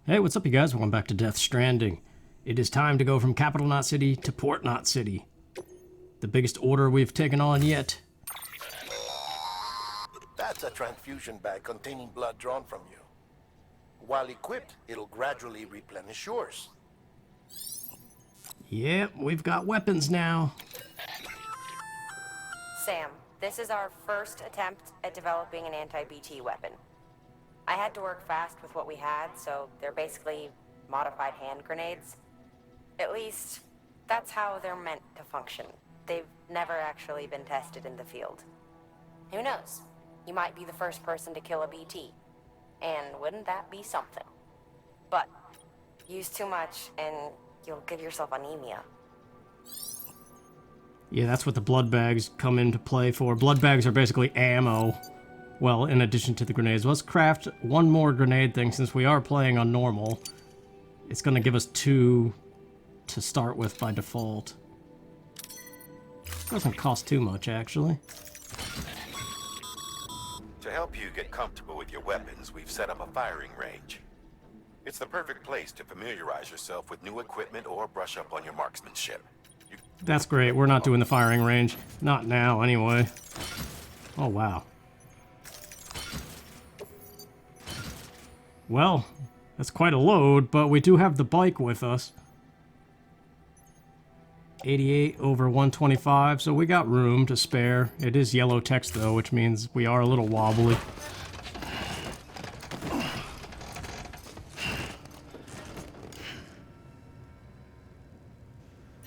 Hey, what's up, you guys? Welcome back to Death Stranding. It is time to go from Capital Knot City to Port Knot City. The biggest order we've taken on yet. That's a transfusion bag containing blood drawn from you. While equipped, it'll gradually replenish yours. Yep, we've got weapons now. Sam, this is our first attempt at developing an anti-BT weapon. I had to work fast with what we had, so they're basically modified hand grenades. At least, that's how they're meant to function. They've never actually been tested in the field. Who knows? You might be the first person to kill a BT. And wouldn't that be something? But, use too much and you'll give yourself anemia. Yeah, that's what the blood bags come into play for. Blood bags are basically ammo. Well, in addition to the grenades. Let's craft one more grenade thing since we are playing on normal. It's gonna give us 2 to start with by default. Doesn't cost too much, actually. To help you get comfortable with your weapons, we've set up a firing range. It's the perfect place to familiarize yourself with new equipment or brush up on your marksmanship. That's great. We're not doing the firing range. Not now, anyway. Oh, wow. Well, that's quite a load, but we do have the bike with us. 88 over 125, so we got room to spare. It is yellow text, though, which means we are a little wobbly.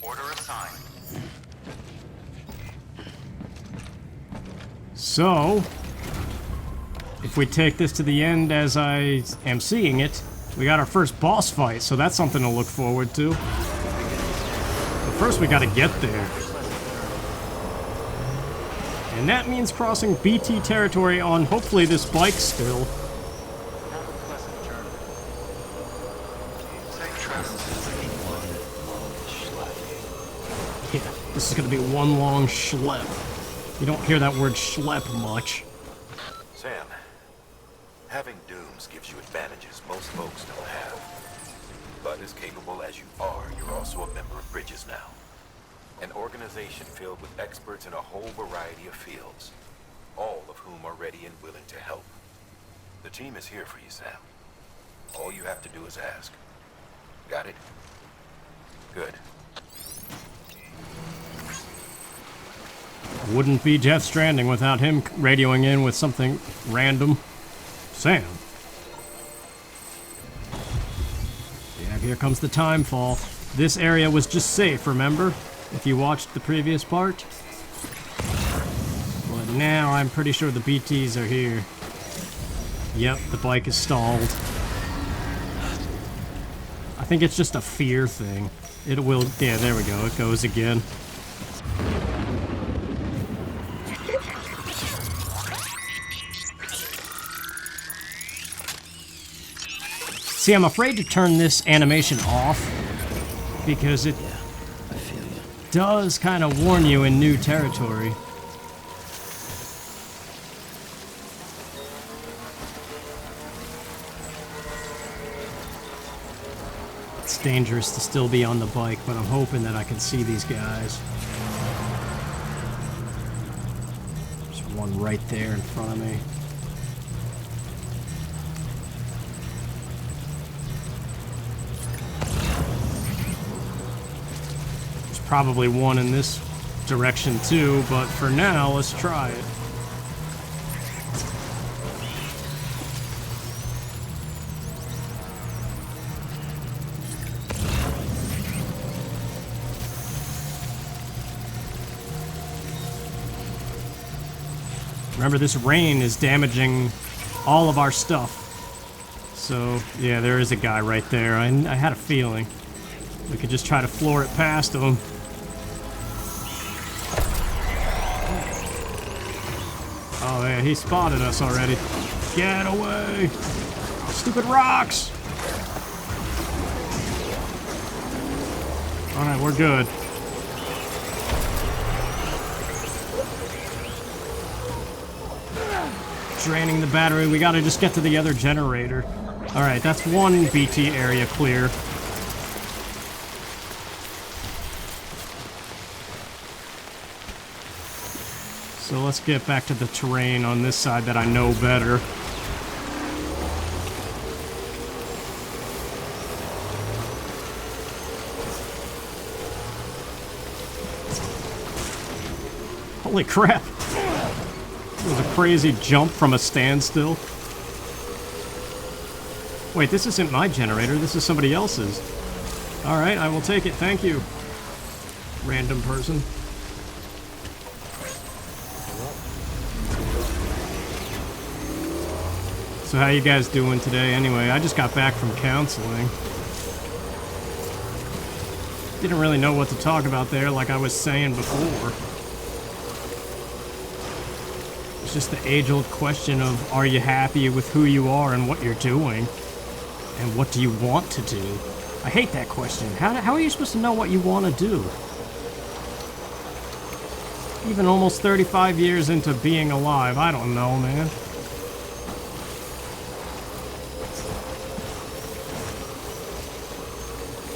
Order assigned. So, if we take this to the end as I am seeing it, we got our first boss fight, so that's something to look forward to. But first we gotta get there. And that means crossing BT territory on hopefully this bike still. Yeah, this is gonna be one long schlep. You don't hear that word schlep much. Sam, having dooms gives you advantages most folks don't have. But as capable as you are, you're also a member of Bridges now. An organization filled with experts in a whole variety of fields, all of whom are ready and willing to help. The team is here for you, Sam. All you have to do is ask. Got it? Good. Wouldn't be Death Stranding without him radioing in with something random. Sam. Yeah, here comes the time fall. This area was just safe, remember? If you watched the previous part. But now I'm pretty sure the BTs are here. Yep, the bike is stalled. I think it's just a fear thing. It will, yeah, there we go, it goes again. See, I'm afraid to turn this animation off because it does kind of warn you in new territory. It's dangerous to still be on the bike, but I'm hoping that I can see these guys. There's one right there in front of me. Probably one in this direction too, but for now, let's try it. Remember, this rain is damaging all of our stuff. So, yeah, there is a guy right there. I had a feeling. We could just try to floor it past him. Oh yeah, he spotted us already. Get away! Stupid rocks! Alright, we're good. Draining the battery, we gotta just get to the other generator. Alright, that's one BT area clear. So let's get back to the terrain on this side that I know better. Holy crap! It was a crazy jump from a standstill. Wait, this isn't my generator, this is somebody else's. Alright, I will take it, thank you. Random person. So how you guys doing today anyway? I just got back from counseling. Didn't really know what to talk about there, like I was saying before. It's just the age-old question of, are you happy with who you are and what you're doing? And what do you want to do? I hate that question. How are you supposed to know what you want to do? Even almost 35 years into being alive, I don't know, man.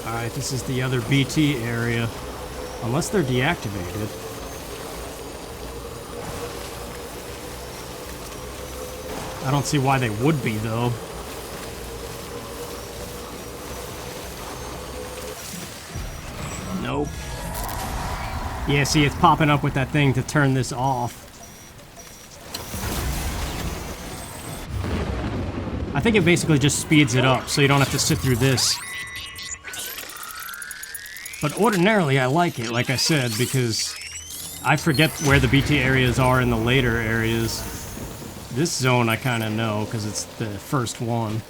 Alright, this is the other BT area. Unless they're deactivated. I don't see why they would be, though. Nope. Yeah, see, it's popping up with that thing to turn this off. I think it basically just speeds it up, so you don't have to sit through this. But ordinarily, I like it, like I said, because I forget where the BT areas are in the later areas. This zone I kind of know, because it's the first one.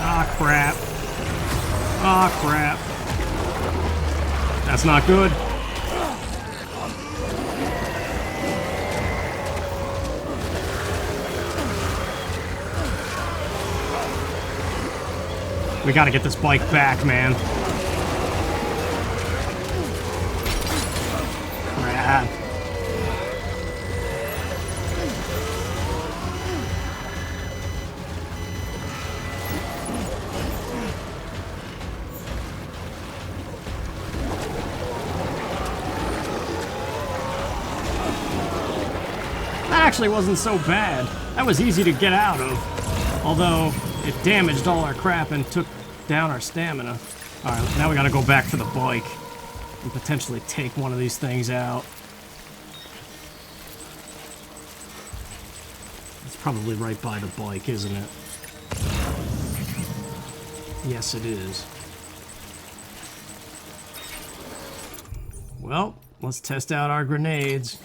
Ah, crap. Ah, crap. That's not good. We gotta get this bike back, man. Crap. That actually wasn't so bad. That was easy to get out of. Although, it damaged all our crap and took down our stamina. Alright, now we gotta go back for the bike. And potentially take one of these things out. It's probably right by the bike, isn't it? Yes, it is. Well, let's test out our grenades.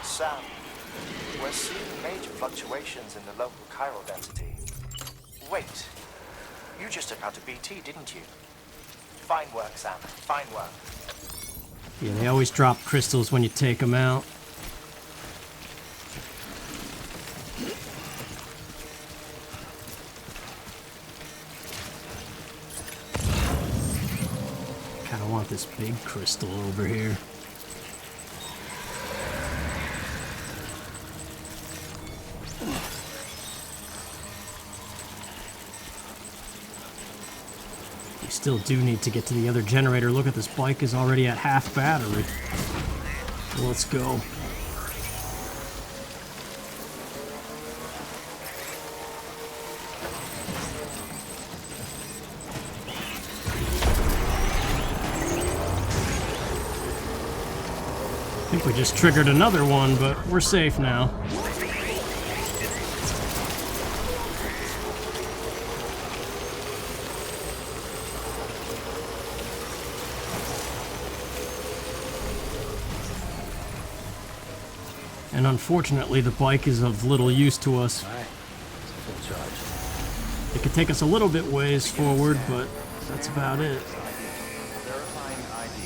Sam, we're seeing major fluctuations in the local chiral density. Wait, you just took out a BT, didn't you? Fine work, Sam. Fine work. Yeah, they always drop crystals when you take them out. Kinda want this big crystal over here. We still do need to get to the other generator. Look at this bike is already at half battery. Let's go. I think we just triggered another one, but we're safe now. And unfortunately, the bike is of little use to us. It could take us a little bit ways forward, but That's about it. Verifying ID.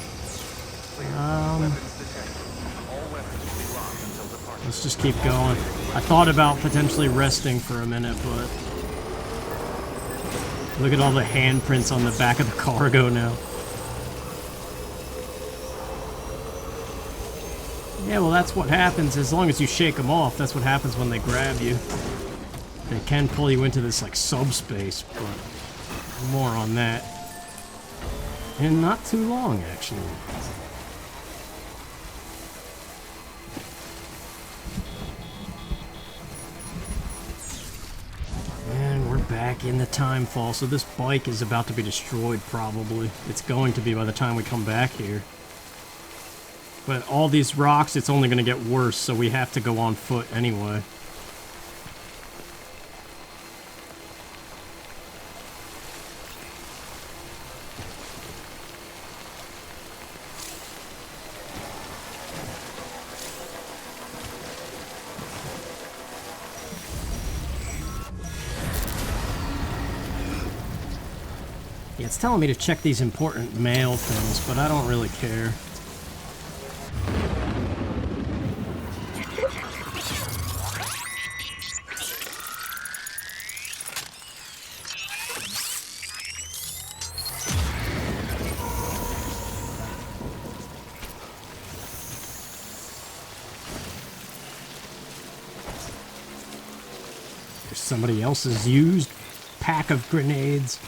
Let's just keep going. I thought about potentially resting for a minute, but look at all the handprints on the back of the cargo now. Yeah, well, that's what happens as long as you shake them off. That's what happens when they grab you. They can pull you into this, like, subspace, but more on that in not too long, actually. And we're back in the time fall, so this bike is about to be destroyed, probably. It's going to be by the time we come back here. But all these rocks, it's only going to get worse, so we have to go on foot anyway. Yeah, it's telling me to check these important mail things, but I don't really care. There's somebody else's used pack of grenades.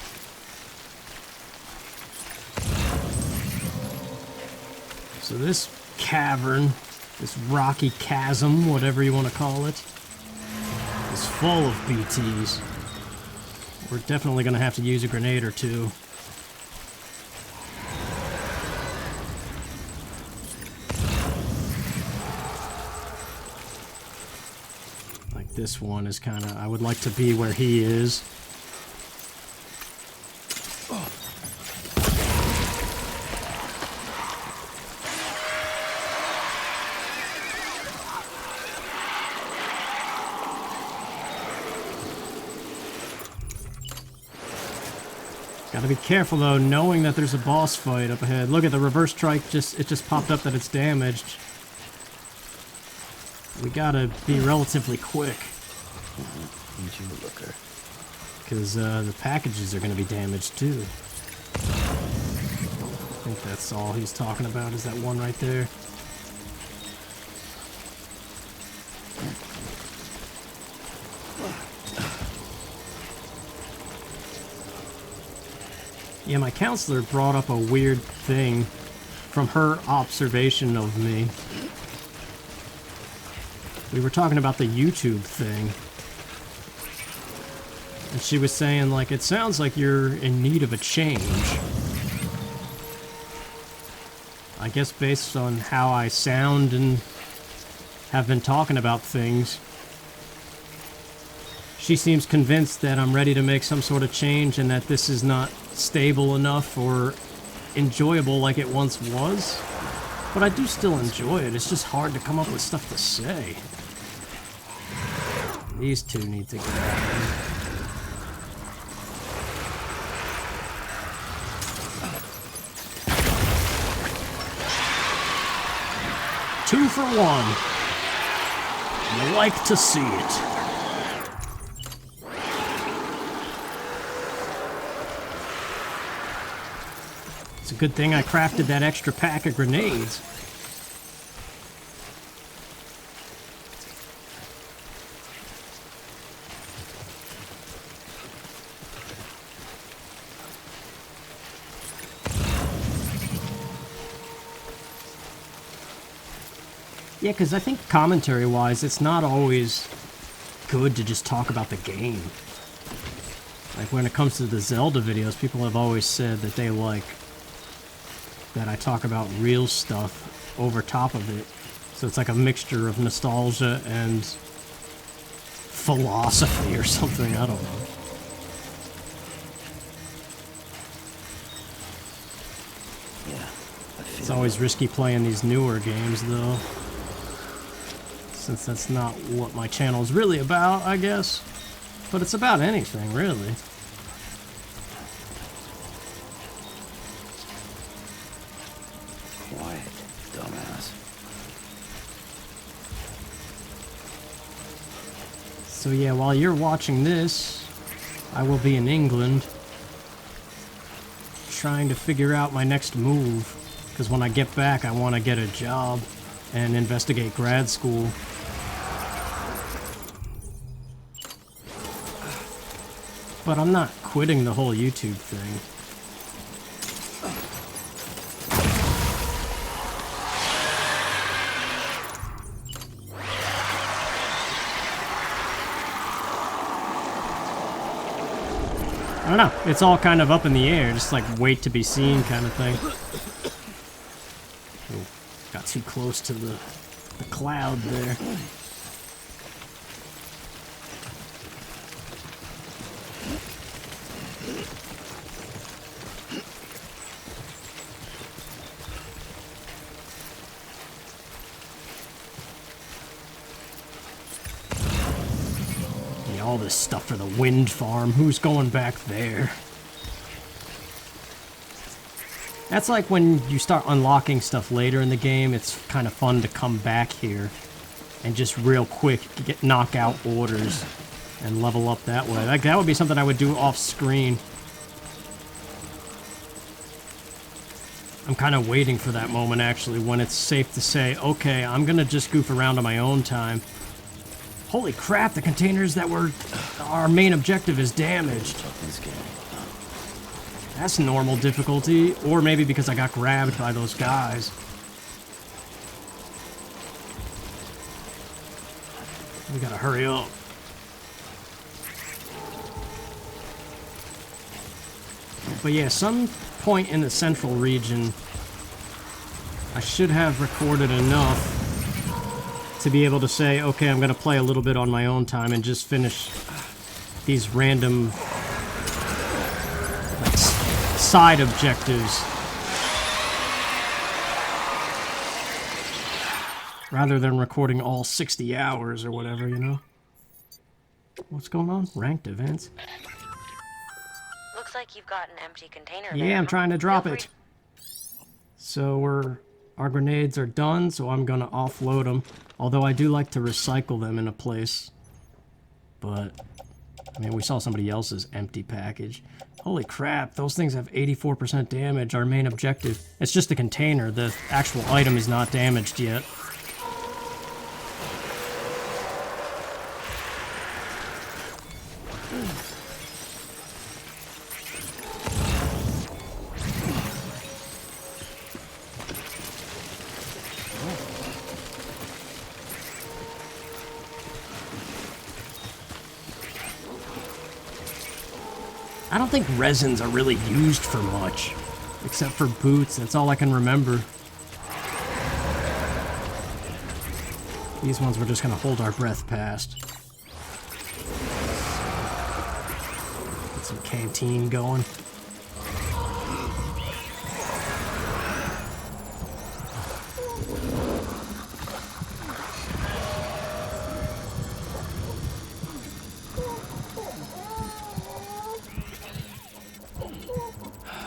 So this cavern, this rocky chasm, whatever you want to call it, is full of BTs. We're definitely going to have to use a grenade or two. Like this one is kind of, I would like to be where he is. Gotta be careful though, knowing that there's a boss fight up ahead. Look at the reverse strike, it just popped up that it's damaged. We gotta be relatively quick. Need you a looker. Because the packages are gonna be damaged too. I think that's all he's talking about, is that one right there. Yeah, my counselor brought up a weird thing from her observation of me. We were talking about the YouTube thing. And she was saying, like, it sounds like you're in need of a change. I guess based on how I sound and have been talking about things. She seems convinced that I'm ready to make some sort of change and that this is not stable enough or enjoyable like it once was. But I do still enjoy it. It's just hard to come up with stuff to say. These two need to get out of here. Two for one. You like to see it. It's a good thing I crafted that extra pack of grenades. Yeah, because I think commentary-wise, it's not always good to just talk about the game. Like, when it comes to the Zelda videos, people have always said that they like that I talk about real stuff over top of it. So it's like a mixture of nostalgia and philosophy or something, I don't know. Yeah, it's always risky playing these newer games, though. Since that's not what my channel is really about, I guess. But it's about anything, really. quiet, dumbass. So yeah, while you're watching this, I will be in England trying to figure out my next move. Because when I get back, I want to get a job and investigate grad school. But I'm not quitting the whole YouTube thing. I don't know, it's all kind of up in the air, just like wait to be seen kind of thing. Oh, got too close to the cloud there. All this stuff for the wind farm. Who's going back there? That's like when you start unlocking stuff later in the game, it's kind of fun to come back here and just real quick knock out orders and level up that way. Like, that would be something I would do off screen. I'm kind of waiting for that moment, actually, when it's safe to say, okay, I'm gonna just goof around on my own time. Holy crap, the containers that were our main objective is damaged. That's normal difficulty, or maybe because I got grabbed by those guys. We gotta hurry up. But yeah, some point in the central region, I should have recorded enough to be able to say, okay, I'm gonna play a little bit on my own time and just finish these random like, side objectives rather than recording all 60 hours or whatever, you know? What's going on? Ranked events? Looks like you've got an empty container Yeah, there. I'm trying to drop Feel it. So our grenades are done, so I'm gonna offload them. Although I do like to recycle them in a place. But, I mean, we saw somebody else's empty package. Holy crap, those things have 84% damage, our main objective. It's just the container, the actual item is not damaged yet. I don't think resins are really used for much, except for boots. That's all I can remember. These ones we're just gonna hold our breath past. Get some canteen going.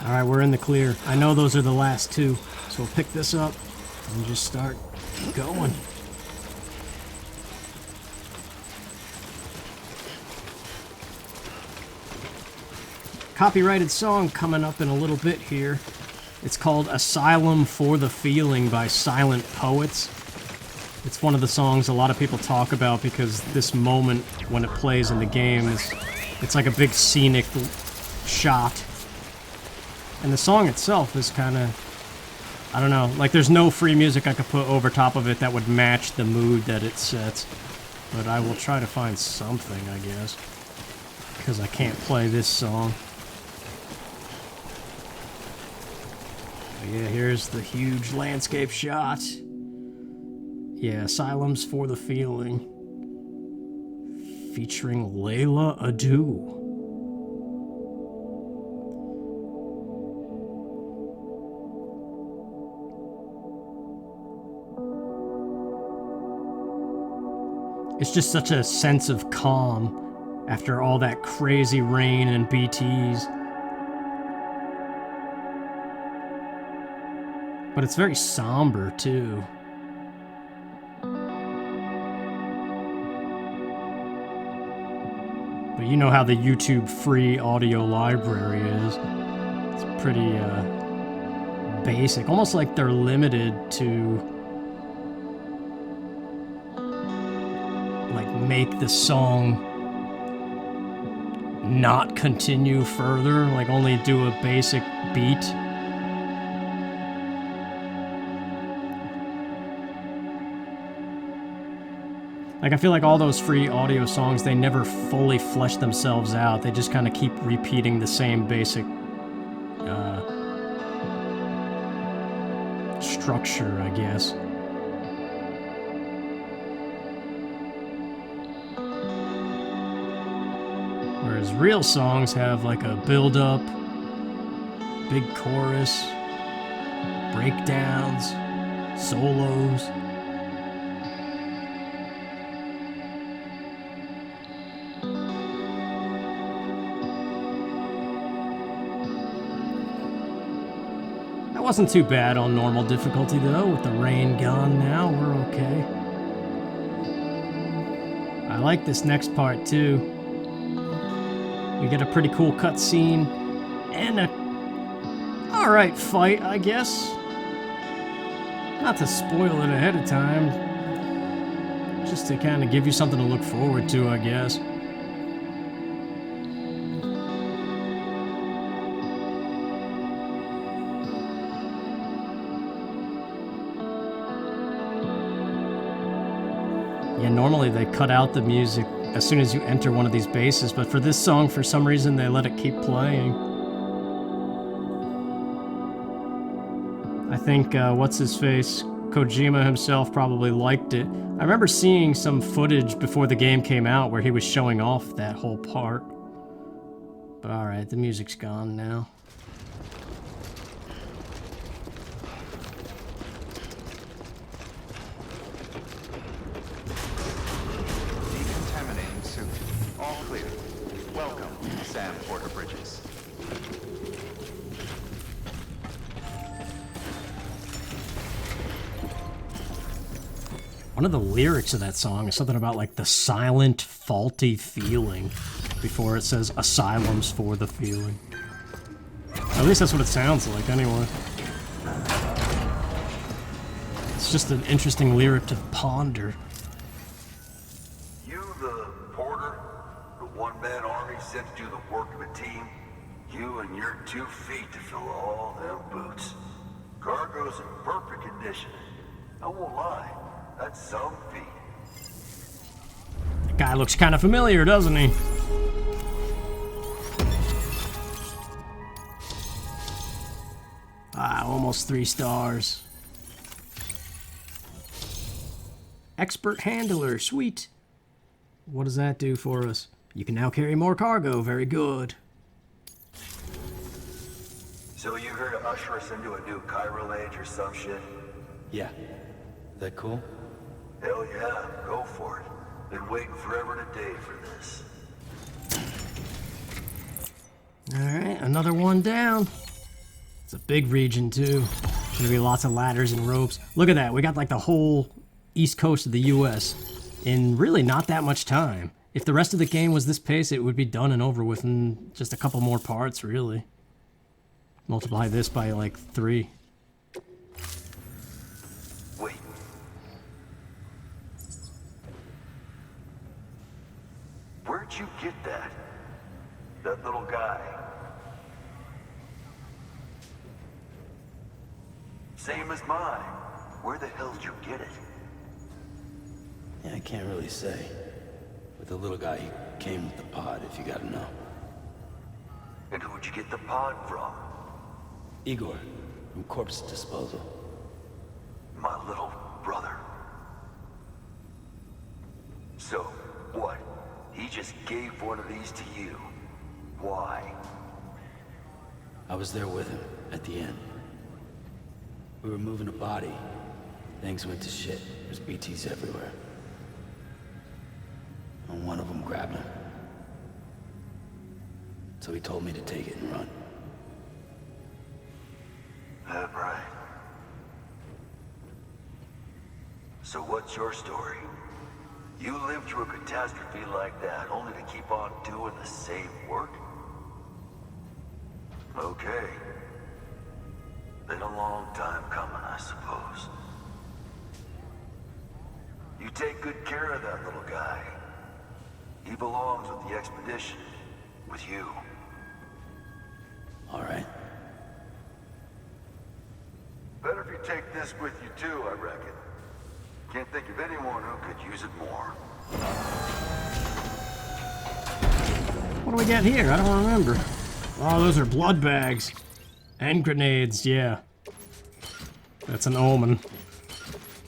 Alright, we're in the clear. I know those are the last two, so we'll pick this up and just start going. Copyrighted song coming up in a little bit here. It's called Asylum for the Feeling by Silent Poets. It's one of the songs a lot of people talk about because this moment when it plays in the game it's like a big scenic shot. And the song itself is kind of, I don't know, like there's no free music I could put over top of it that would match the mood that it sets. But I will try to find something, I guess. Because I can't play this song. But yeah, here's the huge landscape shot. Yeah, Asylums for the Feeling. Featuring Layla Adu. It's just such a sense of calm after all that crazy rain and BTs. But it's very somber, too. But you know how the YouTube free audio library is. It's pretty basic. Almost like they're limited to like make the song not continue further, like only do a basic beat. Like, I feel like all those free audio songs, they never fully flesh themselves out. They just kind of keep repeating the same basic structure, I guess. Whereas real songs have like a build-up, big chorus, breakdowns, solos. Wasn't too bad on normal difficulty though. With the rain gone now, we're okay. I like this next part too. We get a pretty cool cutscene and a alright fight, I guess. Not to spoil it ahead of time, just to kind of give you something to look forward to, I guess. Yeah, normally they cut out the music as soon as you enter one of these bases, but for this song, for some reason, they let it keep playing. I think, what's-his-face, Kojima himself probably liked it. I remember seeing some footage before the game came out where he was showing off that whole part. But alright, the music's gone now. One of the lyrics of that song is something about like the silent, faulty feeling before it says asylums for the feeling. At least that's what it sounds like anyway. It's just an interesting lyric to ponder. You the porter, the one-man army sent to do the work of a team? You and your 2 feet to fill all them boots. Cargo's in perfect condition. I won't lie. That's some feat. The guy looks kind of familiar, doesn't he? Ah, almost 3 stars. Expert handler, sweet. What does that do for us? You can now carry more cargo, very good. So you here to usher us into a new chiral age or some shit? Yeah. That cool? Hell yeah, go for it. Been waiting forever and a day for this. Alright, another one down. It's a big region too. Gonna be lots of ladders and ropes. Look at that, we got like the whole east coast of the US in really not that much time. If the rest of the game was this pace, it would be done and over with in just a couple more parts, really. Multiply this by like 3. Wait. Where'd you get that? That little guy? Same as mine. Where the hell did you get it? Yeah, I can't really say. With the little guy, he came with the pod, if you gotta know. And who'd you get the pod from? Igor, from Corpse Disposal. My little brother. So, what? He just gave one of these to you. Why? I was there with him, at the end. We were moving a body. Things went to shit. There's BTs everywhere. And one of them grabbed him. So he told me to take it and run. That right. So what's your story? You lived through a catastrophe like that only to keep on doing the same work? Okay. Been a long time coming, I suppose. You take good care of that little guy. He belongs with the expedition. With you. All right. Better if you take this with you too, I reckon. Can't think of anyone who could use it more. What do we got here? I don't remember. Oh, those are blood bags. And grenades, yeah. That's an omen.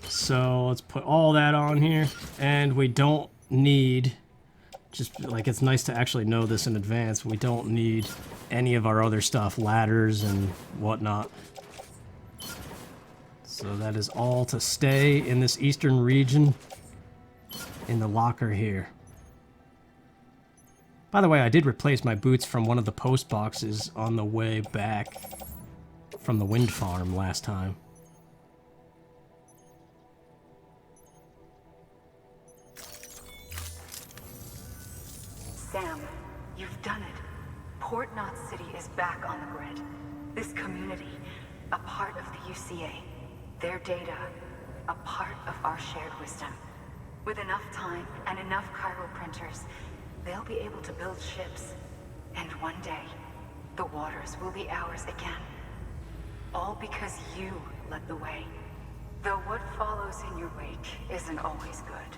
So let's put all that on here. And we don't need... Just, like, it's nice to actually know this in advance. We don't need any of our other stuff. Ladders and whatnot. So that is all to stay in this eastern region. In the locker here. By the way, I did replace my boots from one of the post boxes on the way back from the wind farm last time. Sam, you've done it. Port Knot City is back on the grid. This community, a part of the UCA. Their data, a part of our shared wisdom. With enough time and enough chiral printers, they'll be able to build ships. And one day, the waters will be ours again. All because you led the way. Though what follows in your wake isn't always good.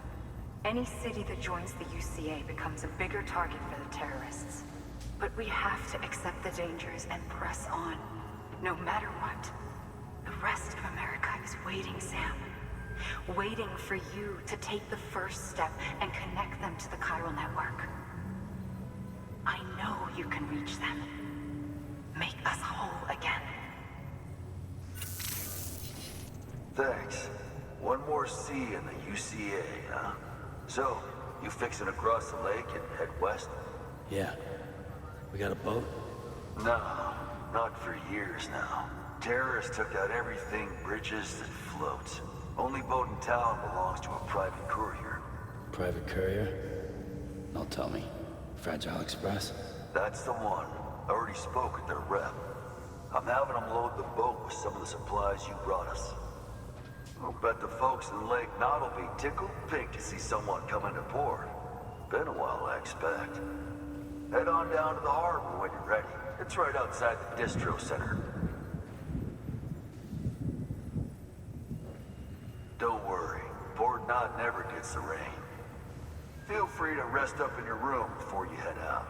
Any city that joins the UCA becomes a bigger target for the terrorists. But we have to accept the dangers and press on, no matter what. The rest of America is waiting, Sam. Waiting for you to take the first step and connect them to the chiral network. I know you can reach them. Make us whole again. Thanks. One more C in the UCA, huh? So, you fixing to cross the lake and head west? Yeah. We got a boat? No, not for years now. Terrorists took out everything bridges that floats. Only boat in town belongs to a private courier. Private courier? Don't tell me. Fragile Express? That's the one. I already spoke with their rep. I'm having them load the boat with some of the supplies you brought us. I'll bet the folks in Lake Knot will be tickled pink to see someone come into port. Been a while, I expect. Head on down to the harbor when you're ready. It's right outside the distro center. Don't worry, Port Knot never gets the rain. Feel free to rest up in your room before you head out.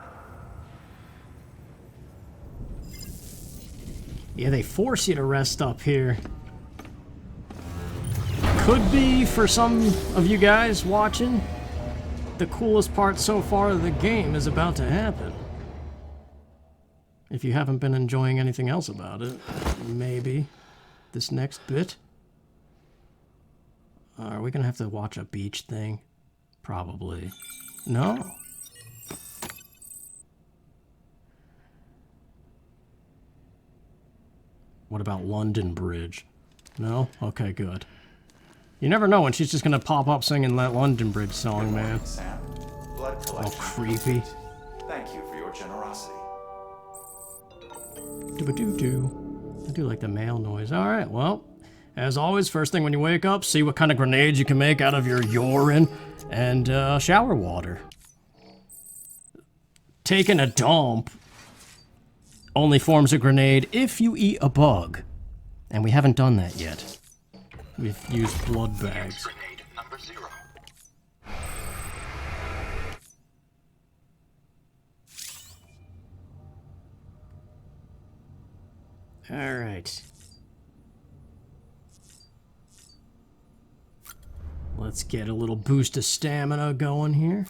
Yeah, they force you to rest up here. Could be, for some of you guys watching, the coolest part so far of the game is about to happen. If you haven't been enjoying anything else about it, maybe this next bit. Are we gonna have to watch a beach thing? Probably. No? What about London Bridge? No? Okay, good. You never know when she's just gonna pop up singing that London Bridge song, man. Sam. Blood Oh, collection creepy. complete. Thank you for your generosity. Doo-ba-doo-doo. I do like the mail noise. Alright, well, as always, first thing when you wake up, see what kind of grenades you can make out of your urine and shower water. Taking a dump only forms a grenade if you eat a bug. And we haven't done that yet. We've used blood bags. Grenade number 0. Alright. Let's get a little boost of stamina going here.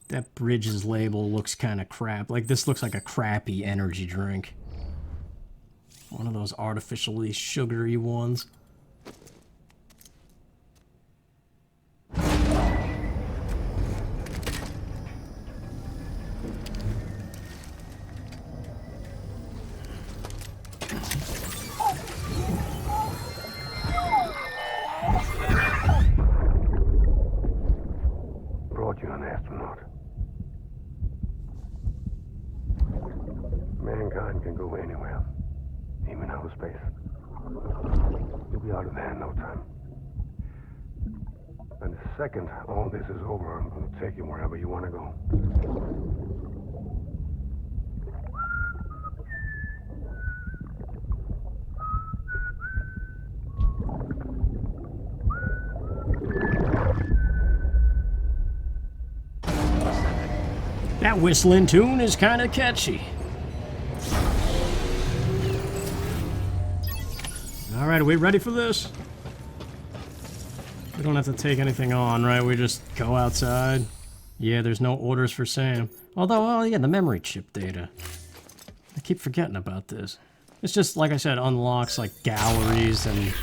That Bridges label looks kind of crap. Like, this looks like a crappy energy drink. One of those artificially sugary ones. outer space. You'll be out of there in no time. And the second all this is over, I'm going to take you wherever you want to go. That whistling tune is kind of catchy. All right, are we ready for this? We don't have to take anything on, right? We just go outside. Yeah, there's no orders for Sam. Although, oh yeah, the memory chip data. I keep forgetting about this. It's just, like I said, unlocks like galleries and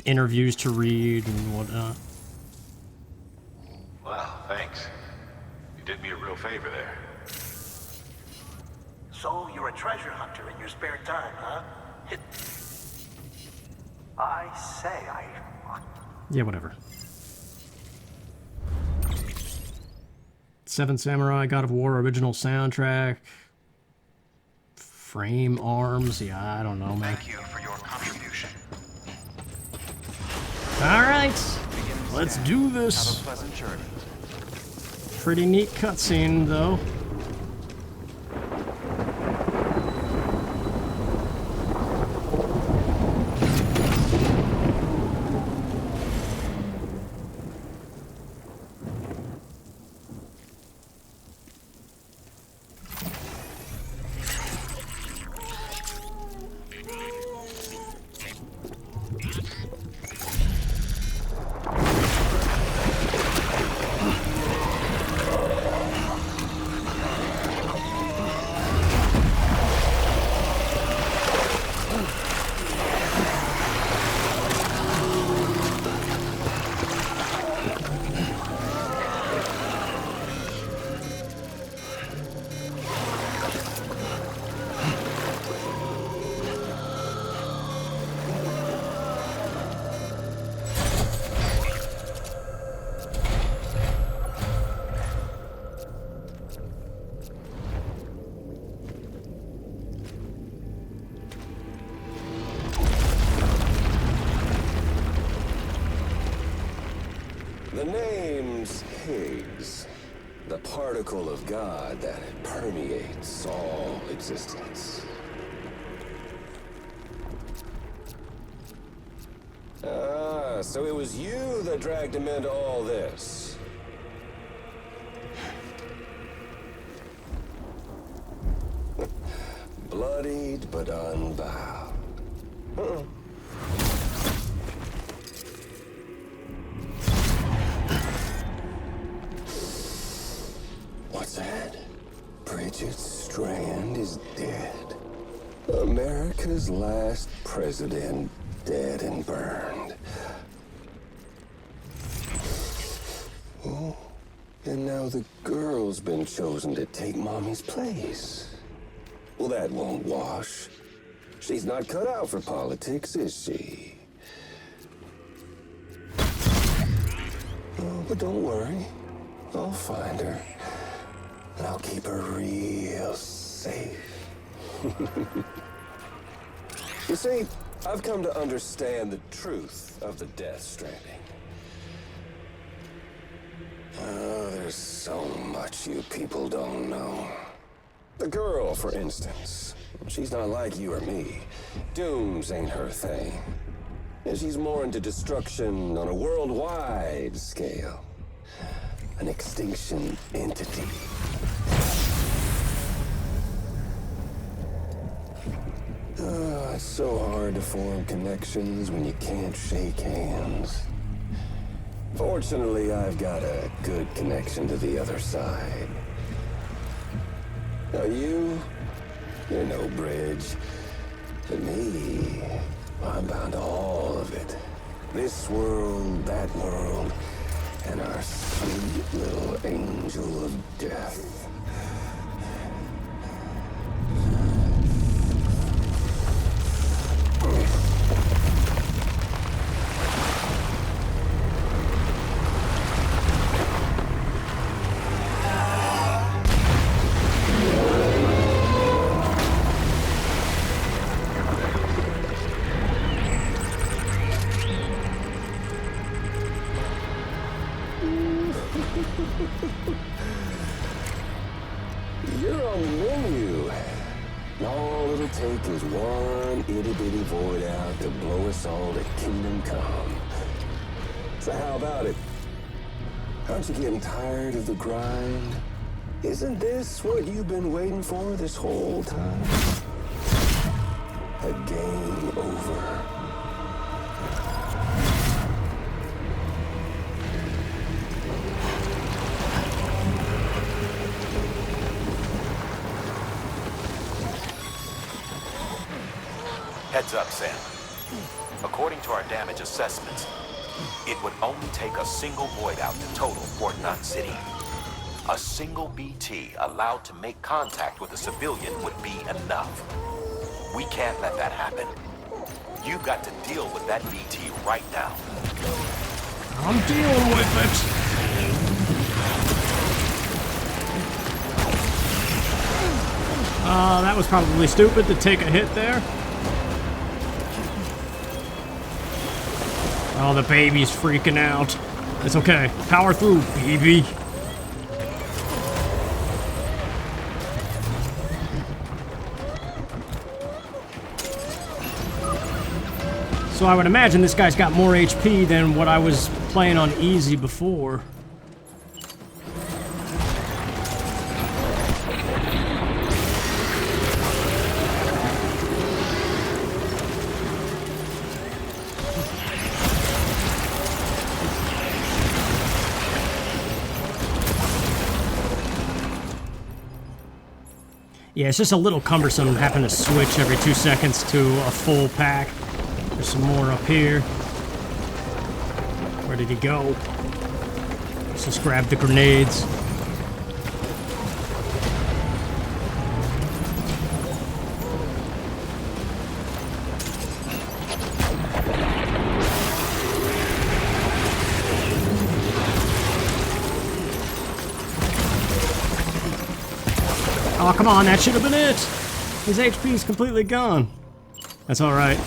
interviews to read and whatnot. Wow, thanks. You did me a real favor there. So you're a treasure hunter in your spare time, huh? I say, Yeah, whatever. Seven Samurai, God of War original soundtrack. Frame arms. Yeah, I don't know, man. Thank you for your contribution. All right, let's do Have this. a pleasant journey. Pretty neat cutscene, though. The name's Higgs, the particle of God that permeates all existence. Ah, so it was you that dragged him into all this. Bloodied but unbowed. What's that? Bridget Strand is dead. America's last president dead and burned. Oh, and now the girl's been chosen to take Mommy's place. Well, that won't wash. She's not cut out for politics, is she? Oh, but don't worry. I'll find her. And I'll keep her real safe. You see, I've come to understand the truth of the Death Stranding. Oh, there's so much you people don't know. The girl, for instance, she's not like you or me. Dooms ain't her thing. And she's more into destruction on a worldwide scale. An extinction entity. Oh, it's so hard to form connections when you can't shake hands. Fortunately, I've got a good connection to the other side. Now you're no bridge. To me, I'm bound to all of it. This world, that world, and our sweet little angel of death. You're on the menu. All it'll take is one itty-bitty void out to blow us all to kingdom come. So how about it? Aren't you getting tired of the grind? Isn't this what you've been waiting for this whole time? A game over. Heads up, Sam. According to our damage assessments, it would only take a single void out to total Port Knot City. A single BT allowed to make contact with a civilian would be enough. We can't let that happen. You've got to deal with that BT right now. I'm dealing with it. That was probably stupid to take a hit there. Oh, the baby's freaking out. It's okay. Power through, baby. So I would imagine this guy's got more HP than what I was playing on easy before. Yeah, it's just a little cumbersome having to switch every 2 seconds to a full pack. There's some more up here. Where did he go? Let's just grab the grenades. Oh, come on, that should have been it! His HP is completely gone. That's alright.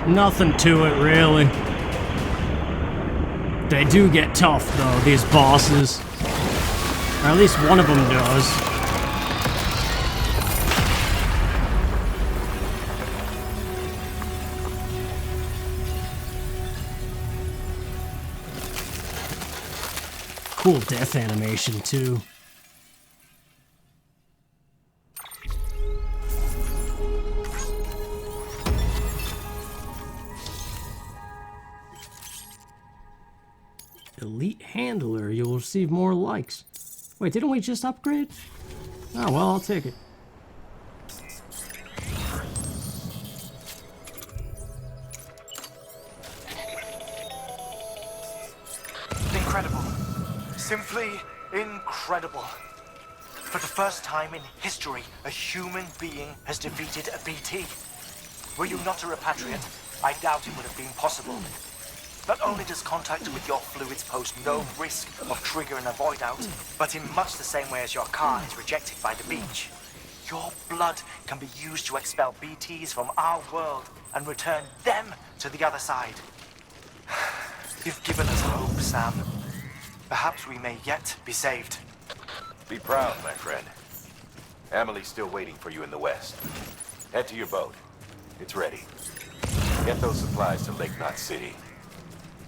Nothing to it, really. They do get tough, though, these bosses. Or at least one of them does. Cool death animation, too. Elite Handler, you'll receive more likes. Wait, didn't we just upgrade? Oh, well, I'll take it. Incredible. Simply incredible. For the first time in history, a human being has defeated a BT. Were you not a repatriate, I doubt it would have been possible. Not only does contact with your fluids pose no risk of triggering a void out, but in much the same way as your car is rejected by the beach, your blood can be used to expel BTs from our world and return them to the other side. You've given us hope, Sam. Perhaps we may yet be saved. Be proud, my friend. Amelie's still waiting for you in the west. Head to your boat. It's ready. Get those supplies to Lake Knot City.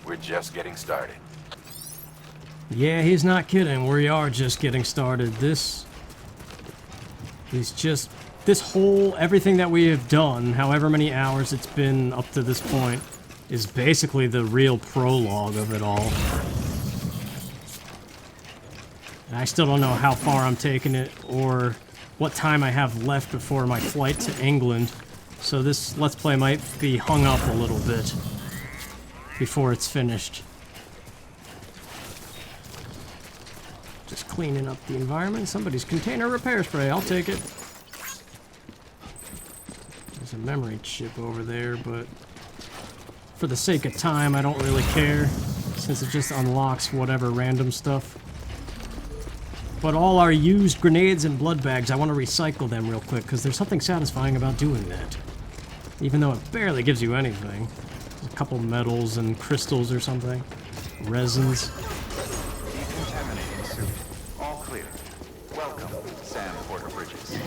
We're just getting started. Yeah, he's not kidding. We are just getting started. This whole, everything that we have done, however many hours it's been up to this point, is basically the real prologue of it all. And I still don't know how far I'm taking it or what time I have left before my flight to England. So this Let's Play might be hung up a little bit before it's finished. Just cleaning up the environment. Somebody's container repair spray. I'll take it. There's a memory chip over there, but for the sake of time, I don't really care. since it just unlocks whatever random stuff. But all our used grenades and blood bags, I want to recycle them real quick, because there's something satisfying about doing that. Even though it barely gives you anything. There's a couple metals and crystals or something. Resins. Decontaminating suit. All clear. Welcome, Sam Porter Bridges.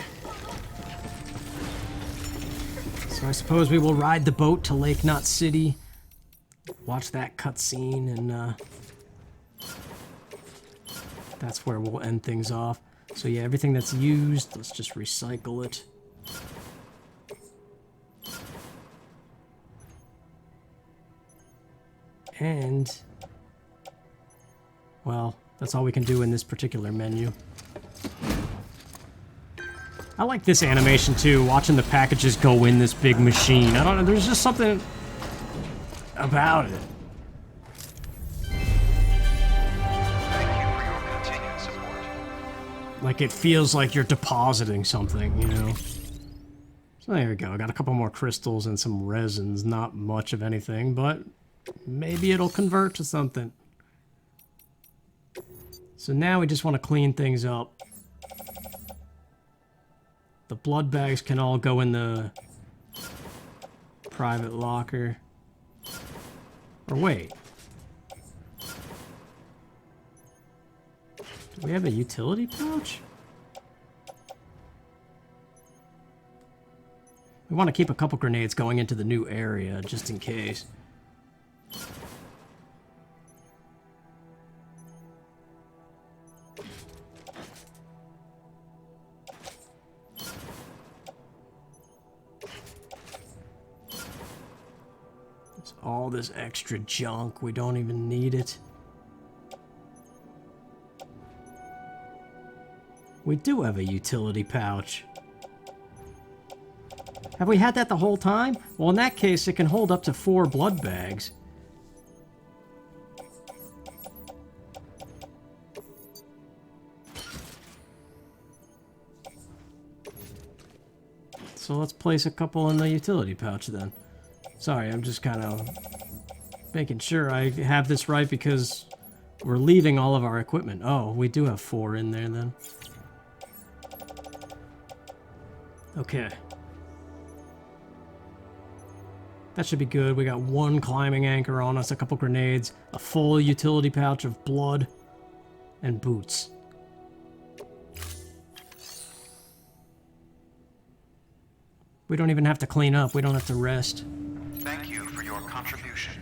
So I suppose we will ride the boat to Lake Knot City. Watch that cutscene, and that's where we'll end things off. So yeah, everything that's used, let's just recycle it. And, well, that's all we can do in this particular menu. I like this animation too, watching the packages go in this big machine. I don't know, there's just something about it. Thank you for your continued support. Like it feels like you're depositing something, you know? So there we go, I got a couple more crystals and some resins, not much of anything, but maybe it'll convert to something. So now we just want to clean things up. The blood bags can all go in the private locker. Or wait. Do we have a utility pouch? We want to keep a couple grenades going into the new area, just in case. All this extra junk, we don't even need it. We do have a utility pouch. Have we had that the whole time? Well, in that case, it can hold up to 4 blood bags. So let's place a couple in the utility pouch then. Sorry, I'm just kind of making sure I have this right because we're leaving all of our equipment. Oh, we do have 4 in there then. Okay. That should be good. We got 1 climbing anchor on us, a couple grenades, a full utility pouch of blood, and boots. We don't even have to clean up. We don't have to rest. Thank you for your contribution.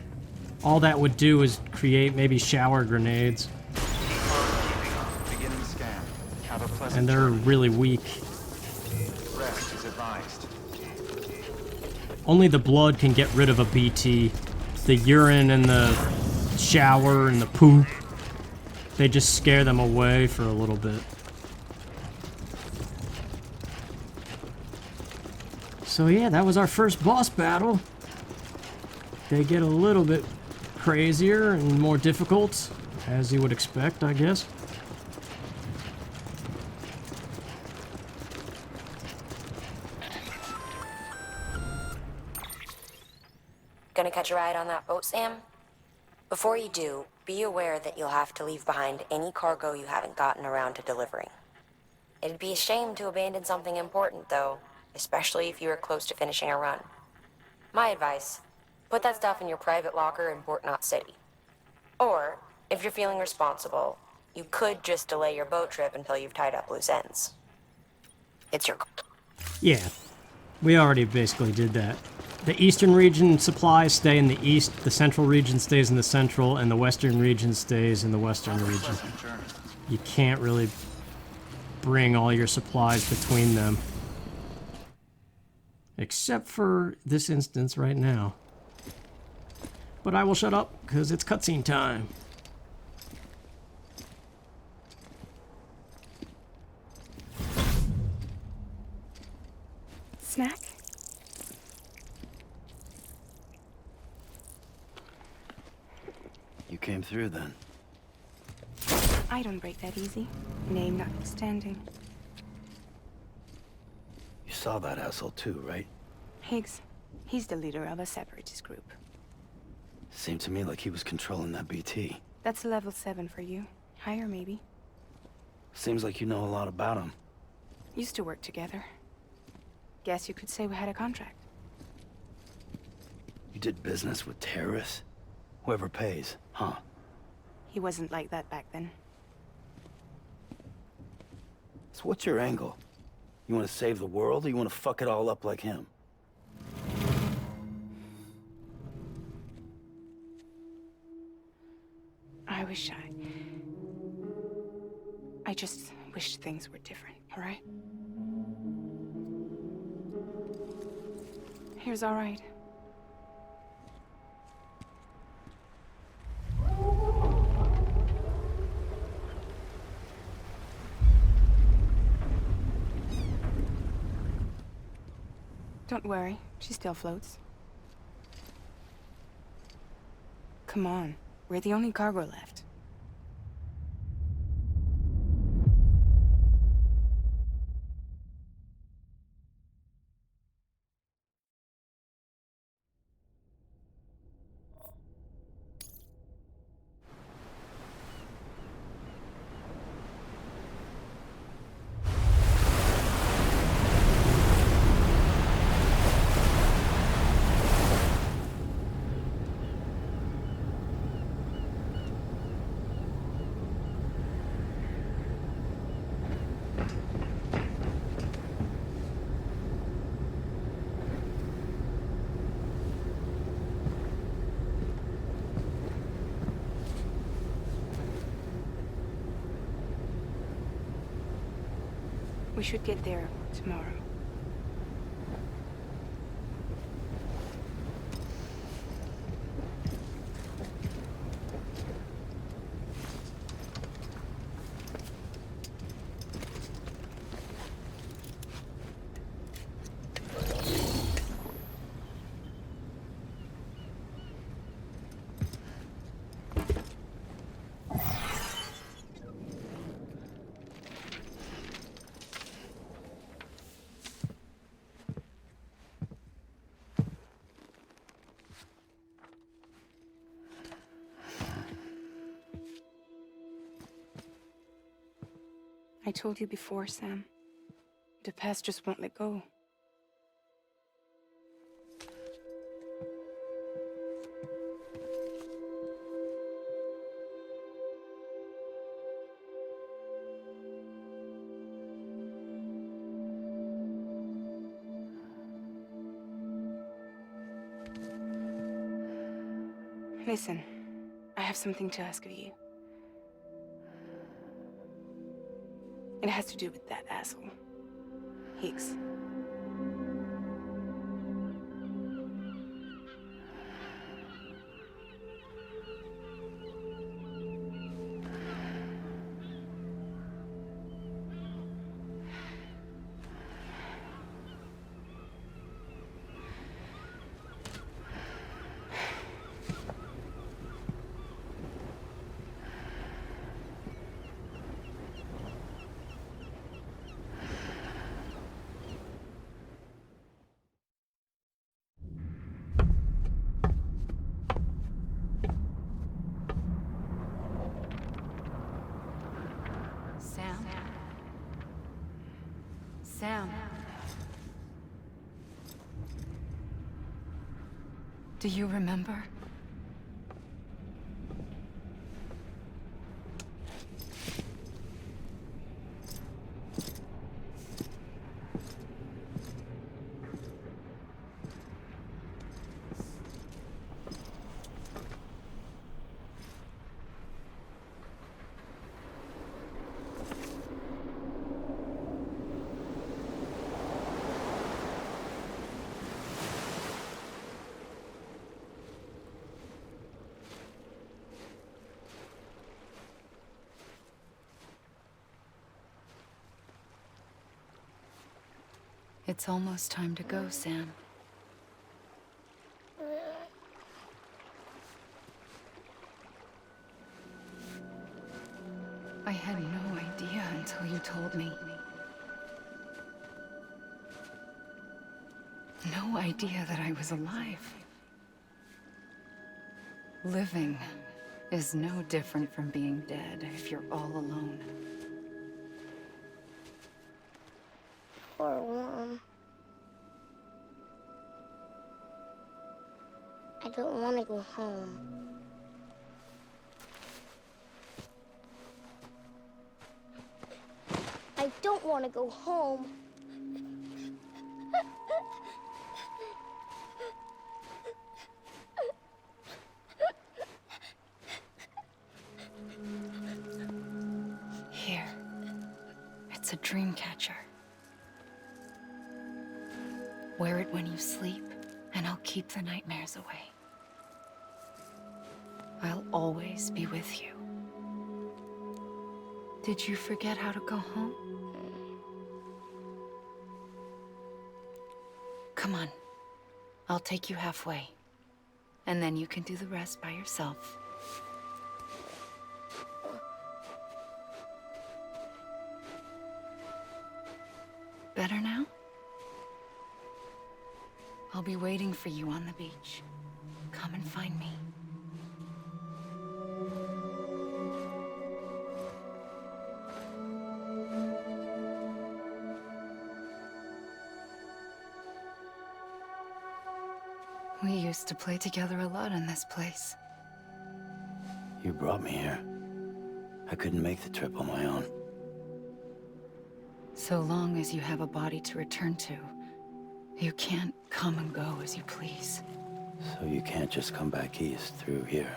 All that would do is create maybe shower grenades. Keeping up. Beginning scan. Have a pleasant And they're journey. really weak. Rest is advised. Only the blood can get rid of a BT. The urine and the shower and the poop, they just scare them away for a little bit. So yeah, that was our first boss battle. They get a little bit crazier and more difficult, as you would expect, I guess. Gonna catch a ride on that boat, Sam? Before you do, be aware that you'll have to leave behind any cargo you haven't gotten around to delivering. It'd be a shame to abandon something important, though, especially if you were close to finishing a run. My advice, put that stuff in your private locker in Port Knot City. Or, if you're feeling responsible, you could just delay your boat trip until you've tied up loose ends. It's your call. Yeah, we already basically did that. The eastern region supplies stay in the east, the central region stays in the central, and the western region stays in the western region. Pleasant journey. You can't really bring all your supplies between them. Except for this instance right now. But I will shut up, because it's cutscene time. Snack? You came through then. I don't break that easy. Name notwithstanding. You saw that asshole too, right? Higgs. He's the leader of a separatist group. Seemed to me like he was controlling that BT. That's level 7 for you. Higher, maybe. Seems like you know a lot about him. Used to work together. Guess you could say we had a contract. You did business with terrorists? Whoever pays, huh? He wasn't like that back then. So what's your angle? You want to save the world, or you want to fuck it all up like him? I just wish things were different, all right? Here's all right. Don't worry, she still floats. Come on, we're the only cargo left. We should get there tomorrow. I told you before, Sam. The past just won't let go. Listen, I have something to ask of you. It has to do with that asshole, Higgs. Sam. Do you remember? It's almost time to go, Sam. I had no idea until you told me. No idea that I was alive. Living is no different from being dead if you're all alone. Poor Mom. I don't want to go home. I don't want to go home. Here. It's a dream catcher. Wear it when you sleep, and I'll keep the nightmares away. I'll always be with you. Did you forget how to go home? Come on. I'll take you halfway. And then you can do the rest by yourself. Better now? I'll be waiting for you on the beach. Come and find me. We used to play together a lot in this place. You brought me here. I couldn't make the trip on my own. So long as you have a body to return to, you can't come and go as you please. So you can't just come back east through here?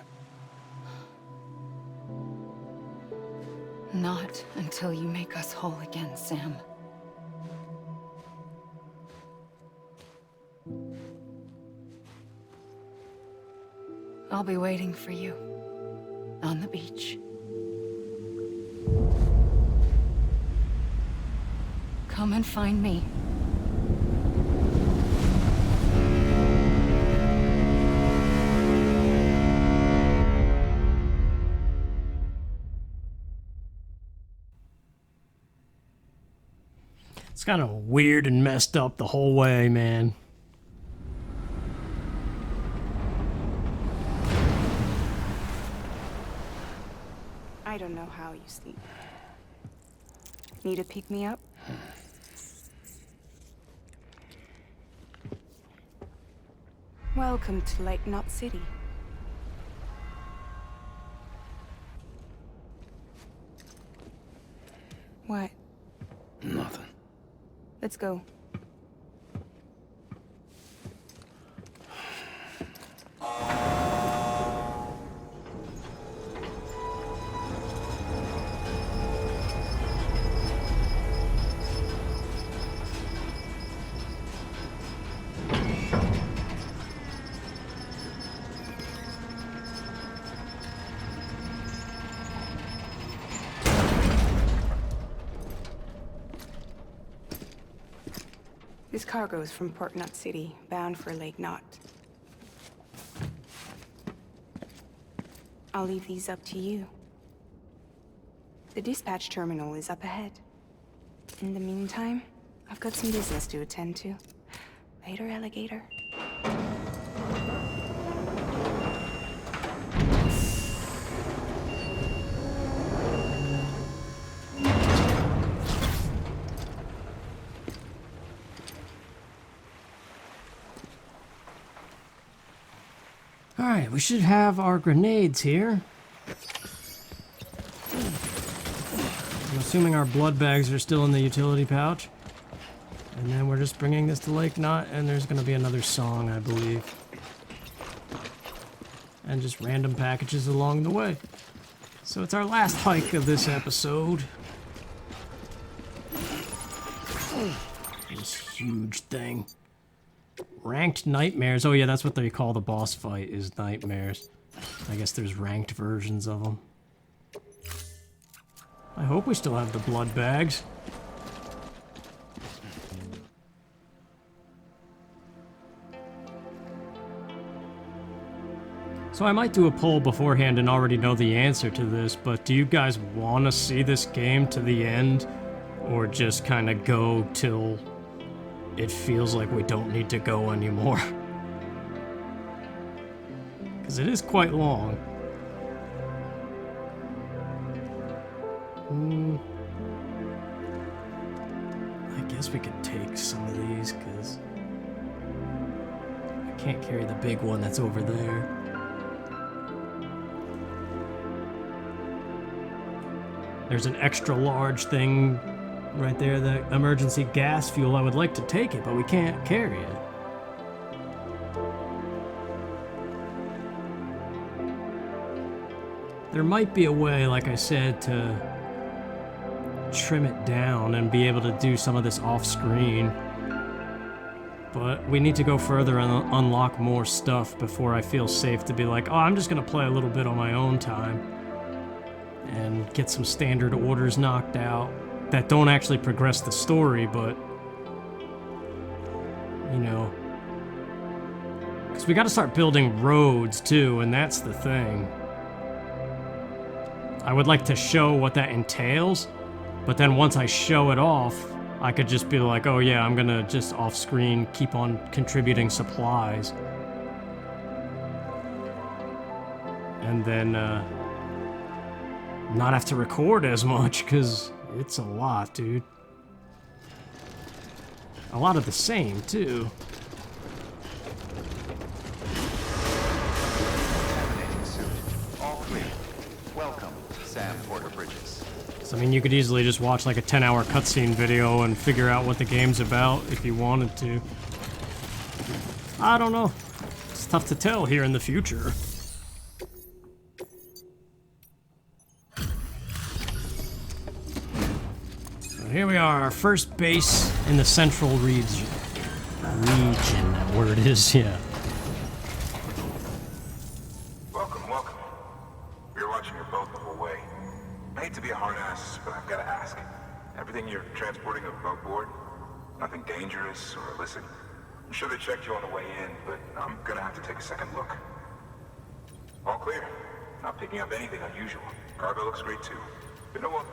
Not until you make us whole again, Sam. I'll be waiting for you on the beach. Come and find me. It's kind of weird and messed up the whole way, man. I don't know how you sleep. Need to pick me up? Welcome to Lake Knot City. What? Nothing. Let's go. This cargo is from Port Knot City, bound for Lake Knot. I'll leave these up to you. The dispatch terminal is up ahead. In the meantime, I've got some business to attend to. Later, alligator. Alright, we should have our grenades here. I'm assuming our blood bags are still in the utility pouch. And then we're just bringing this to Lake Knot, and there's going to be another song, I believe. And just random packages along the way. So it's our last hike of this episode. This huge thing. Ranked nightmares. Oh yeah, that's what they call the boss fight, is nightmares. I guess there's ranked versions of them. I hope we still have the blood bags. So I might do a poll beforehand and already know the answer to this, but do you guys want to see this game to the end? Or just kind of go till it feels like we don't need to go anymore? Because it is quite long. I guess we could take some of these, because I can't carry the big one that's over there. There's an extra large thing right there, the emergency gas fuel. I would like to take it, but we can't carry it. There might be a way, like I said, to trim it down and be able to do some of this off-screen. But we need to go further and unlock more stuff before I feel safe to be like, oh, I'm just gonna play a little bit on my own time and get some standard orders knocked out that don't actually progress the story, but, you know, because we gotta start building roads too, and that's the thing. I would like to show what that entails, but then once I show it off, I could just be like, oh yeah, I'm gonna just off-screen keep on contributing supplies. And then, not have to record as much, because it's a lot, dude. A lot of the same, too. All clear. Welcome, Sam Porter Bridges. So, I mean, you could easily just watch like a 10-hour cutscene video and figure out what the game's about if you wanted to. I don't know. It's tough to tell here in the future. So here we are, our first base in the central region. That word is, yeah. Welcome. You're watching your boat the whole way. I hate to be a hard ass, but I've got to ask. Everything you're transporting above board? Nothing dangerous or illicit? I'm sure they checked you on the way in, but I'm gonna have to take a second look. All clear. Not picking up anything unusual. Cargo looks great too. But no one...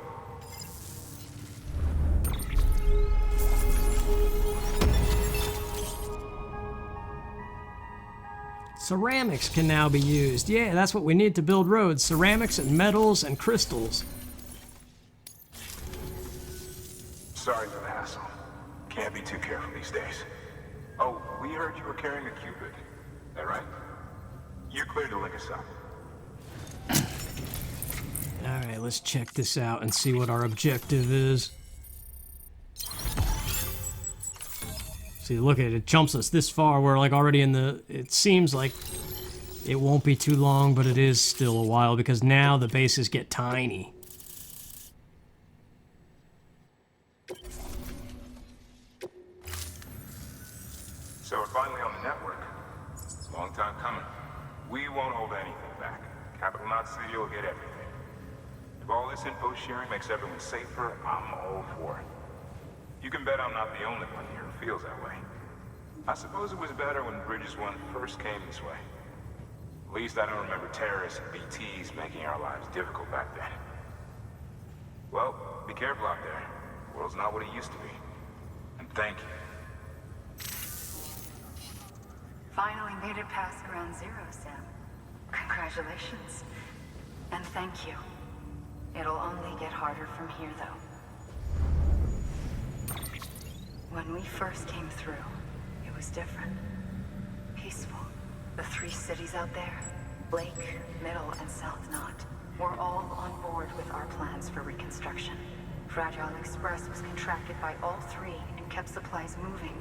Ceramics can now be used. Yeah, that's what we need to build roads. Ceramics and metals and crystals. Sorry for the hassle. Can't be too careful these days. Oh, we heard you were carrying a Cupid. Is that right? You're clear to link us up. Alright, let's check this out and see what our objective is. See, look at it, it jumps us this far. We're like already in the... It seems like it won't be too long, but it is still a while because now the bases get tiny. So we're finally on the network. Long time coming. We won't hold anything back. Capital Knot City will get everything. If all this info sharing makes everyone safer, I'm all for it. You can bet I'm not the only one here who feels that way. I suppose it was better when Bridges 1 first came this way. At least I don't remember terrorists and BTs making our lives difficult back then. Well, be careful out there. The world's not what it used to be. And thank you. Finally made it past ground zero, Sam. Congratulations. And thank you. It'll only get harder from here, though. When we first came through, it was different. Peaceful. The 3 cities out there, Blake, Middle, and South Knot, were all on board with our plans for reconstruction. Fragile Express was contracted by all 3 and kept supplies moving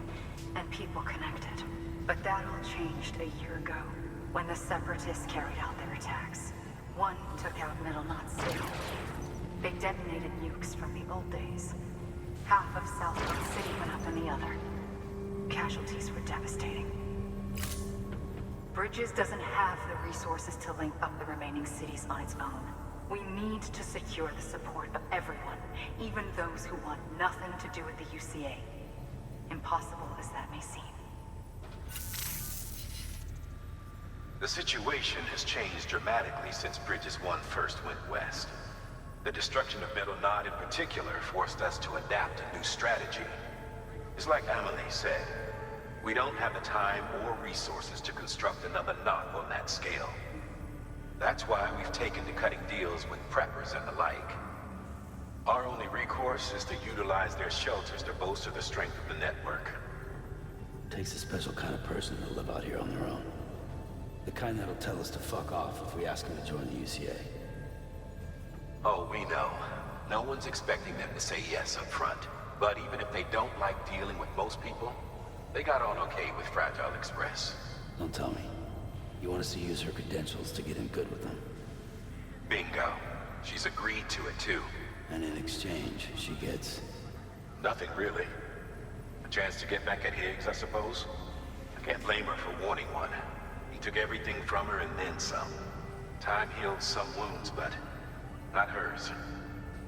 and people connected. But that all changed a year ago, when the Separatists carried out their attacks. One took out Middle Knot City. They detonated nukes from the old days. Half of South Knot City went up in the other. Casualties were devastating. Bridges doesn't have the resources to link up the remaining cities on its own. We need to secure the support of everyone, even those who want nothing to do with the UCA. Impossible as that may seem. The situation has changed dramatically since Bridges 1 first went west. The destruction of Middle Knot in particular forced us to adapt a new strategy. It's like Amelie said, We don't have the time or resources to construct another knot on that scale. That's why we've taken to cutting deals with preppers and the like. Our only recourse is to utilize their shelters to bolster the strength of the network. Takes a special kind of person to live out here on their own. The kind that'll tell us to fuck off if we ask them to join the UCA. Oh, we know. No one's expecting them to say yes up front. But even if they don't like dealing with most people, they got on okay with Fragile Express. Don't tell me. You want us to use her credentials to get in good with them? Bingo. She's agreed to it, too. And in exchange, she gets... Nothing, really. A chance to get back at Higgs, I suppose? I can't blame her for wanting one. He took everything from her and then some. Time healed some wounds, but not hers.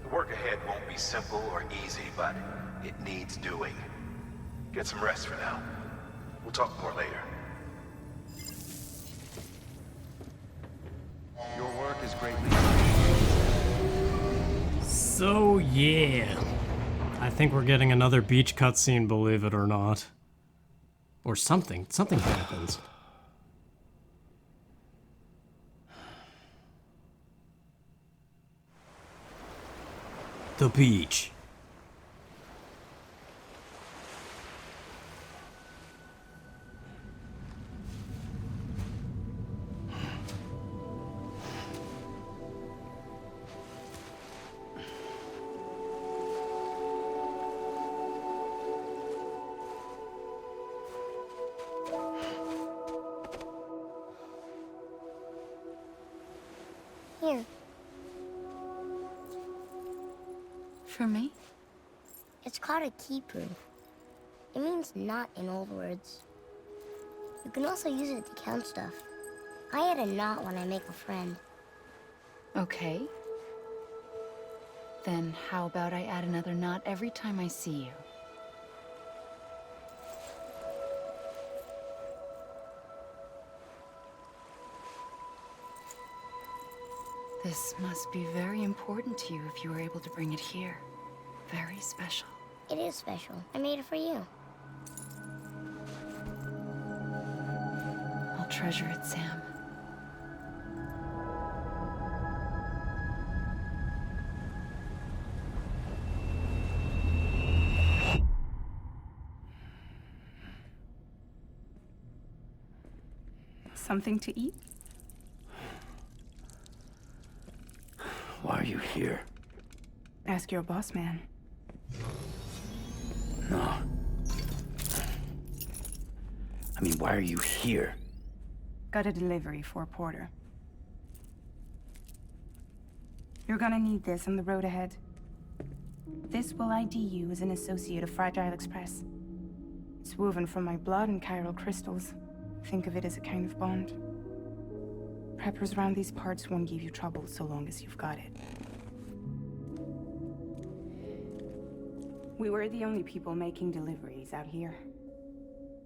The work ahead won't be simple or easy, but it needs doing. Get some rest for now. We'll talk more later. Your work is greatly... So, yeah. I think we're getting another beach cutscene, believe it or not. Or something. Something happens. The beach. Here. For me? It's called a key proof. It means knot in old words. You can also use it to count stuff. I add a knot when I make a friend. Okay. Then how about I add another knot every time I see you? This must be very important to you if you were able to bring it here. Very special. It is special. I made it for you. I'll treasure it, Sam. Something to eat? Why are you here? Ask your boss man. No. I mean, why are you here? Got a delivery for Porter. You're gonna need this on the road ahead. This will ID you as an associate of Fragile Express. It's woven from my blood and chiral crystals. Think of it as a kind of bond. Preppers around these parts won't give you trouble so long as you've got it. We were the only people making deliveries out here.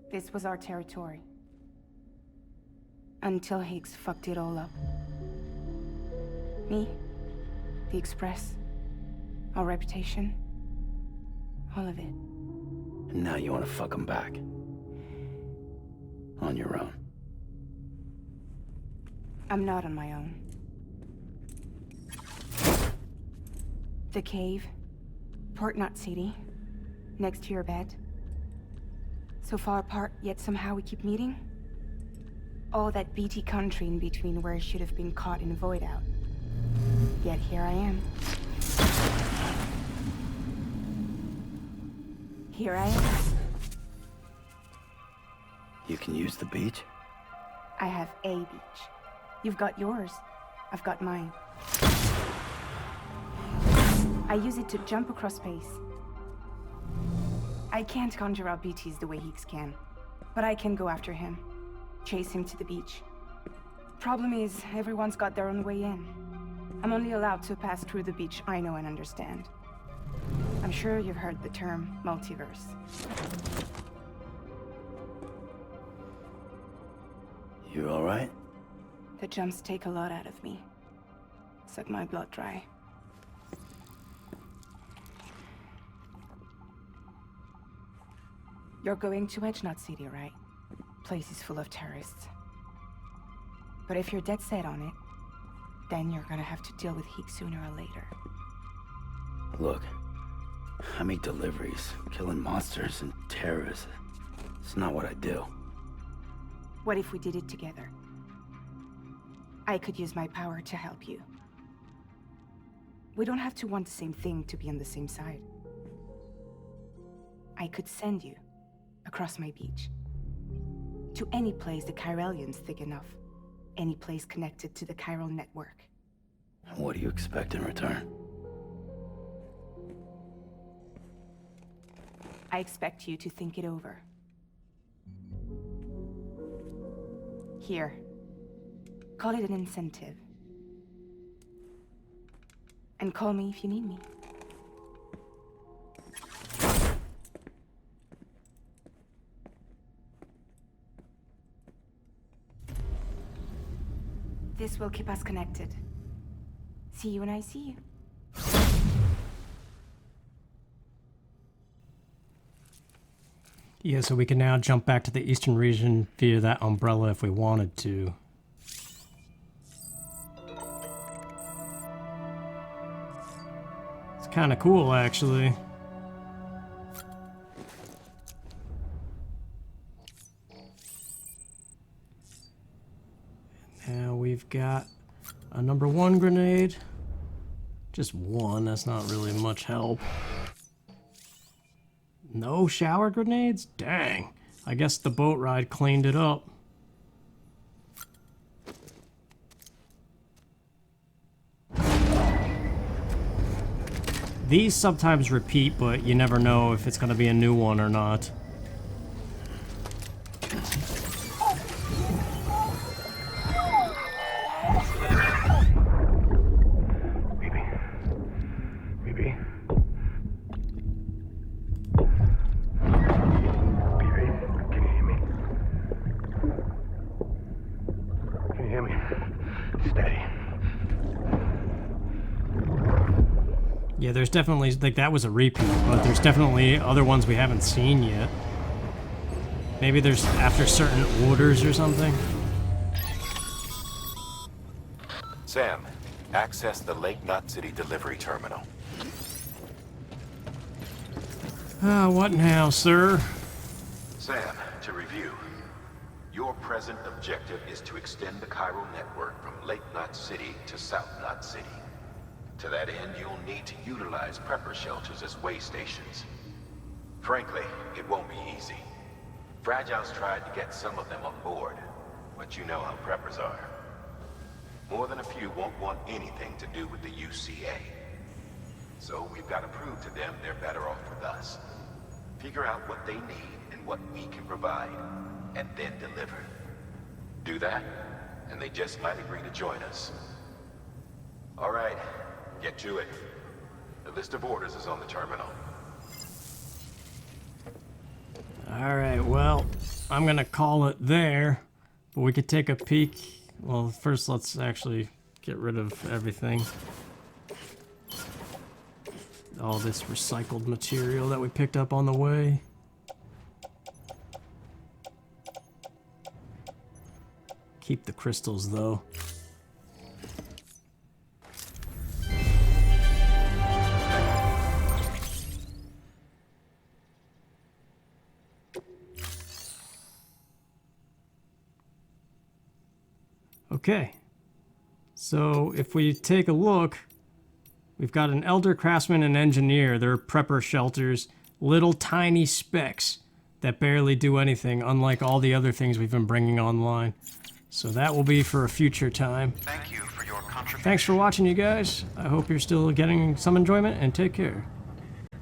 This was our territory. Until Higgs fucked it all up. Me, the Express, our reputation, all of it. And now you want to fuck him back. On your own. I'm not on my own. The cave, Port Knot City, next to your bed. So far apart, yet somehow we keep meeting. All that BT country in between where I should have been caught in a void out. Yet here I am. Here I am. You can use the beach? I have a beach. You've got yours. I've got mine. I use it to jump across space. I can't conjure up BTs the way Higgs can, but I can go after him. Chase him to the beach. Problem is, everyone's got their own way in. I'm only allowed to pass through the beach I know and understand. I'm sure you've heard the term multiverse. You all right? The jumps take a lot out of me. Suck my blood dry. You're going to Edgenut City, right? Place is full of terrorists. But if you're dead set on it, then you're gonna have to deal with Higgs sooner or later. Look, I make deliveries, killing monsters and terrorists. It's not what I do. What if we did it together? I could use my power to help you. We don't have to want the same thing to be on the same side. I could send you across my beach. To any place the Chiralian's thick enough. Any place connected to the chiral network. What do you expect in return? I expect you to think it over. Here. Call it an incentive. And call me if you need me. This will keep us connected. See you when I see you. Yeah, so we can now jump back to the eastern region via that umbrella if we wanted to. It's kind of cool, actually. Now we've got a #1 grenade. Just one, that's not really much help. No shower grenades? Dang. I guess the boat ride cleaned it up. These sometimes repeat, but you never know if it's going to be a new one or not. Yeah, there's definitely, like, that was a repeat, but there's definitely other ones we haven't seen yet. Maybe there's after certain orders or something. Sam, access the Lake Knot City delivery terminal. What now, sir? Sam, to review. Your present objective is to extend the chiral network from Lake Knot City to South Knot City. To that end, you'll need to utilize prepper shelters as way stations. Frankly, it won't be easy. Fragile's tried to get some of them on board, but you know how preppers are. More than a few won't want anything to do with the UCA. So we've got to prove to them they're better off with us. Figure out what they need and what we can provide, and then deliver. Do that, and they just might agree to join us. All right. Get to it. The list of orders is on the terminal. Alright, well, I'm gonna call it there, but we could take a peek. Well, first let's actually get rid of everything. All this recycled material that we picked up on the way. Keep the crystals, though. Okay, so if we take a look, we've got an elder craftsman and engineer. They're prepper shelters, little tiny specks that barely do anything, unlike all the other things we've been bringing online. So that will be for a future time. Thank you for your contribution. Thanks for watching, you guys. I hope you're still getting some enjoyment, and take care.